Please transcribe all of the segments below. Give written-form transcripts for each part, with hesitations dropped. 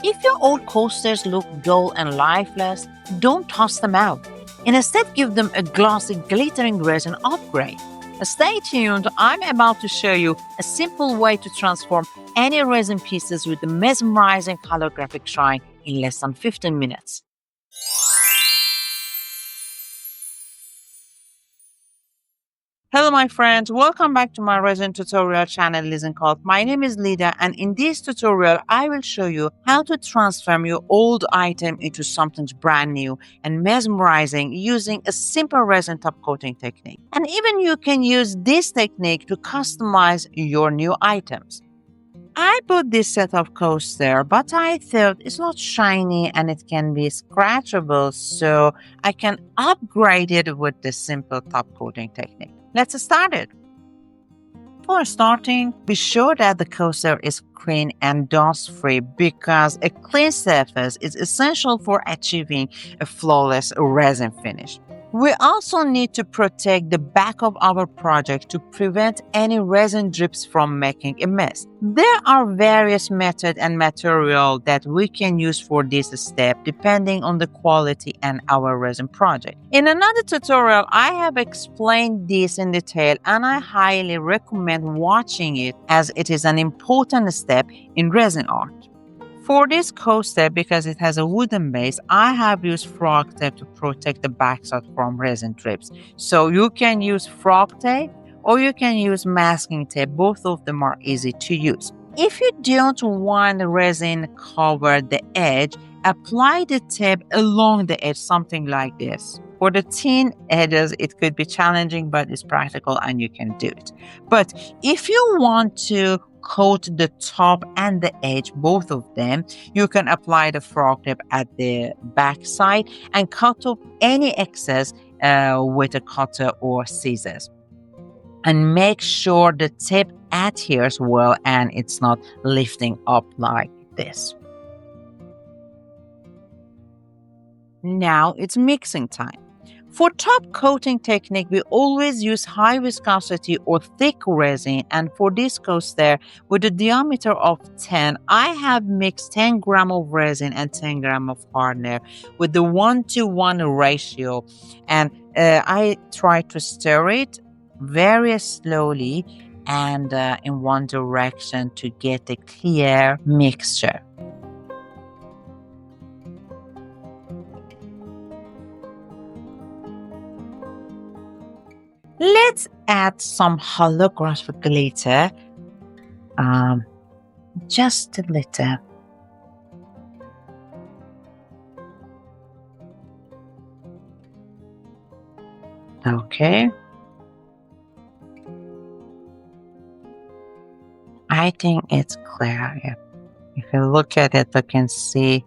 If your old coasters look dull and lifeless, don't toss them out. Instead, give them a glossy, glittering resin upgrade. Stay tuned, I'm about to show you a simple way to transform any resin pieces with a mesmerizing holographic shine in less than 15 minutes. Hello my friends, welcome back to my resin tutorial channel LisinCult. My name is Lida, and in this tutorial I will show you how to transform your old item into something brand new and mesmerizing using a simple resin top coating technique. And even you can use this technique to customize your new items. I bought this set of coaster, but I thought it's not shiny and it can be scratchable, so I can upgrade it with the simple top coating technique. Let's start it. For starting, be sure that the coaster is clean and dust-free because a clean surface is essential for achieving a flawless resin finish. We also need to protect the back of our project to prevent any resin drips from making a mess. There are various methods and materials that we can use for this step depending on the quality and our resin project. In another tutorial, I have explained this in detail and I highly recommend watching it as it is an important step in resin art. For this coaster, because it has a wooden base, I have used frog tape to protect the backside from resin drips. So you can use frog tape or you can use masking tape. Both of them are easy to use. If you don't want the resin cover the edge, apply the tape along the edge, something like this. For the thin edges, it could be challenging, but it's practical and you can do it. But if you want to coat the top and the edge, both of them, you can apply the frog tape at the back side and cut off any excess with a cutter or scissors. And make sure the tape adheres well and it's not lifting up like this. Now it's mixing time. For top coating technique, we always use high viscosity or thick resin, and for this coaster with a diameter of 10, I have mixed 10 grams of resin and 10 grams of hardener with the 1-to-1 ratio, and I try to stir it very slowly and in one direction to get a clear mixture. Let's add some holographic glitter, just a little. Okay. I think it's clear. If you look at it, you can see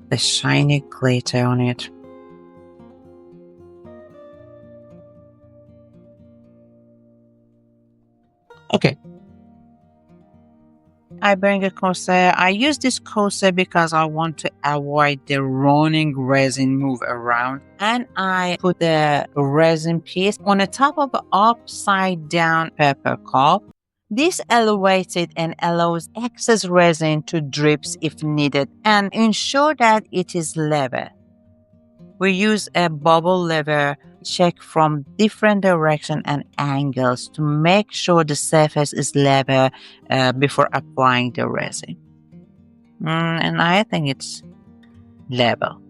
the shiny glitter on it. Okay. I bring a coaster. I use this coaster because I want to avoid the running resin move around. And I put the resin piece on the top of an upside down paper cup. This elevates it and allows excess resin to drip if needed and ensure that it is level. We use a bubble lever check from different directions and angles to make sure the surface is level before applying the resin. And I think it's level.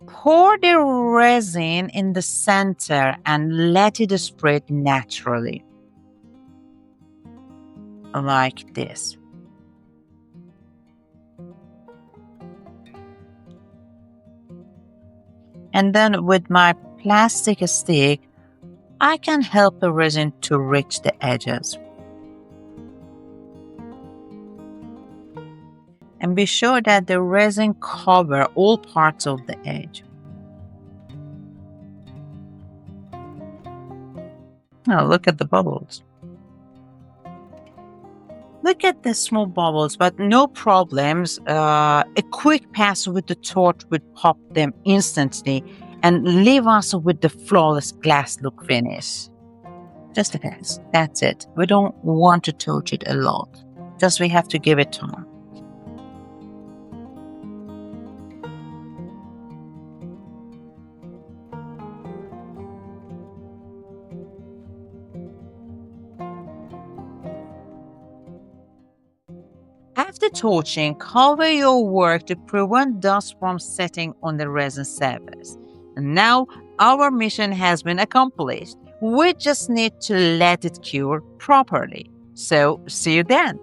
Pour the resin in the center and let it spread naturally, like this. And then with my plastic stick, I can help the resin to reach the edges. And be sure that the resin covers all parts of the edge. Now look at the bubbles. Look at the small bubbles, but no problems. A quick pass with the torch would pop them instantly and leave us with the flawless glass look finish. Just a pass. That's it. We don't want to touch it a lot. Just we have to give it time. After torching, cover your work to prevent dust from setting on the resin surface. And now our mission has been accomplished. We just need to let it cure properly. So, see you then.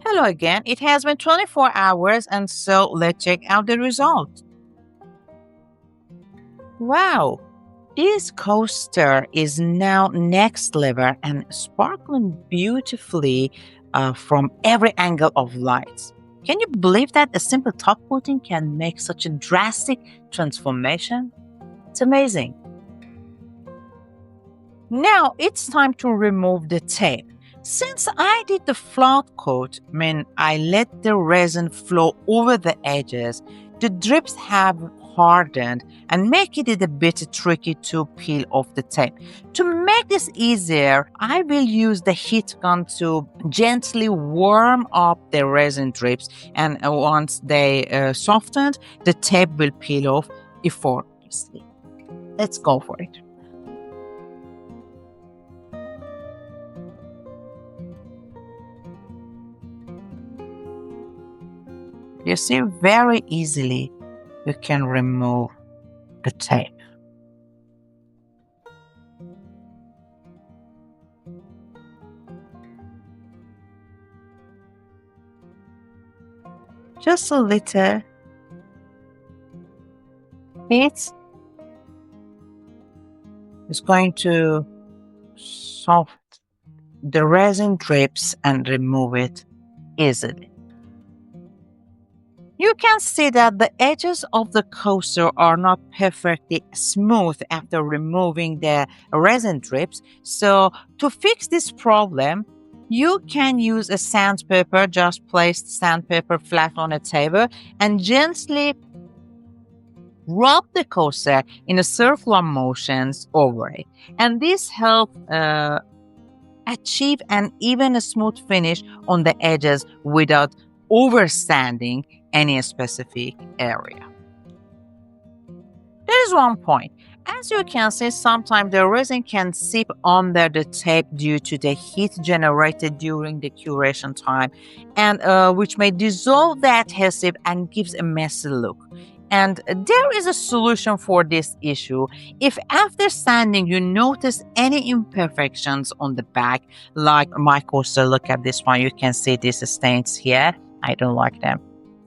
Hello again. It has been 24 hours, and so let's check out the result. Wow! This coaster is now next level and sparkling beautifully from every angle of light. Can you believe that a simple top coating can make such a drastic transformation? It's amazing. Now it's time to remove the tape. Since I did the flat coat, I let the resin flow over the edges, the drips have hardened and make it a bit tricky to peel off the tape. To make this easier, I will use the heat gun to gently warm up the resin drips, and once they softened, the tape will peel off effortlessly. Let's go for it. You see, very easily you can remove the tape. Just a little heat is going to soften the resin drips and remove it easily. You can see that the edges of the coaster are not perfectly smooth after removing the resin drips. So to fix this problem, you can use a sandpaper. Just place sandpaper flat on a table and gently rub the coaster in a circular motions over it. And this helps achieve an even smooth finish on the edges without oversanding any specific area. There is one point. As you can see, sometimes the resin can seep under the tape due to the heat generated during the curation time, and which may dissolve the adhesive and gives a messy look. And there is a solution for this issue. If after sanding you notice any imperfections on the back, like my coaster, look at this one, you can see these stains here. I don't like them.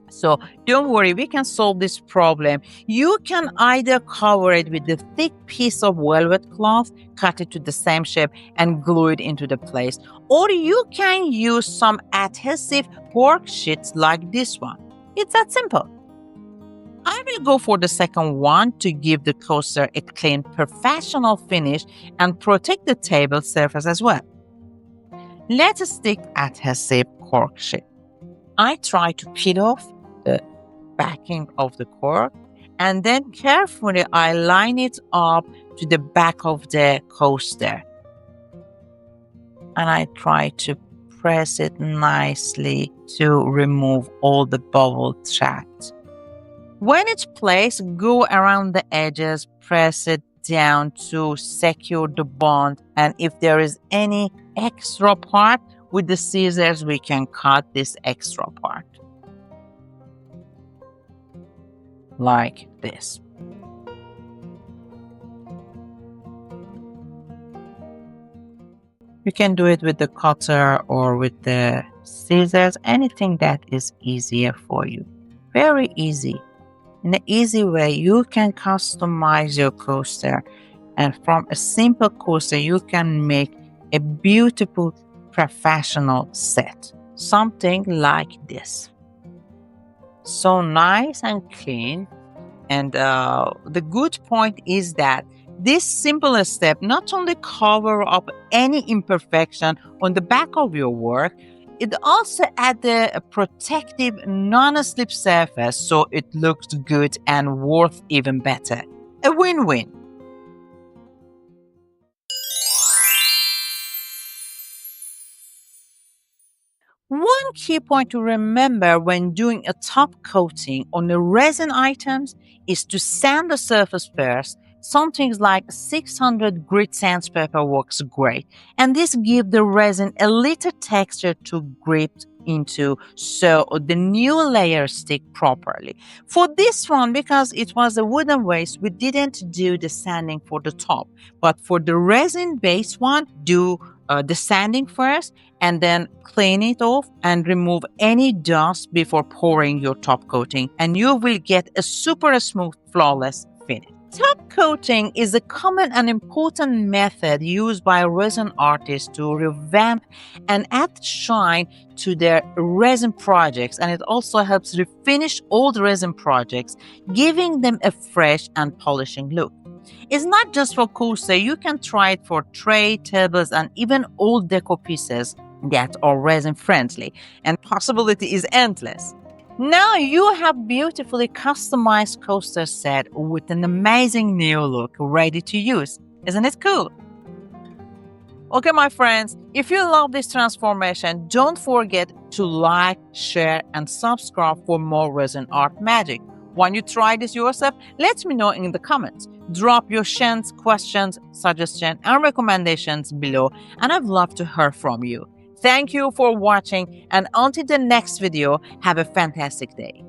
So don't worry, we can solve this problem. You can either cover it with a thick piece of velvet cloth, cut it to the same shape and glue it into the place. Or you can use some adhesive cork sheets like this one. It's that simple. I will go for the second one to give the coaster a clean, professional finish and protect the table surface as well. Let's stick adhesive cork sheet. I try to peel off the backing of the cork, and then carefully I line it up to the back of the coaster. And I try to press it nicely to remove all the bubble traps. When it's placed, go around the edges, press it down to secure the bond, and if there is any extra part, with the scissors we can cut this extra part. Like this. You can do it with the cutter or with the scissors, anything that is easier for you. Very easy. In an easy way, you can customize your coaster, and from a simple coaster, you can make a beautiful professional set. Something like this. So nice and clean. And the good point is that this simple step not only cover up any imperfection on the back of your work, it also adds a protective non-slip surface so it looks good and worth even better. A win-win. One key point to remember when doing a top coating on the resin items is to sand the surface first. Some things like 600 grit sandpaper works great, and this gives the resin a little texture to grip into so the new layers stick properly. For this one, because it was a wooden waste, we didn't do the sanding for the top, but for the resin base one, do the sanding first and then clean it off and remove any dust before pouring your top coating, and you will get a super smooth, flawless finish. Top coating is a common and important method used by resin artists to revamp and add shine to their resin projects, and it also helps refinish old resin projects, giving them a fresh and polishing look. It's not just for coaster, you can try it for tray, tables, and even old deco pieces that are resin friendly, and possibility is endless. Now you have beautifully customized coaster set with an amazing new look ready to use. Isn't it cool? Okay, my friends, if you love this transformation, don't forget to like, share, and subscribe for more resin art magic. When you try this yourself, let me know in the comments. Drop your shins, questions, suggestions, and recommendations below, and I'd love to hear from you. Thank you for watching, and until the next video, have a fantastic day.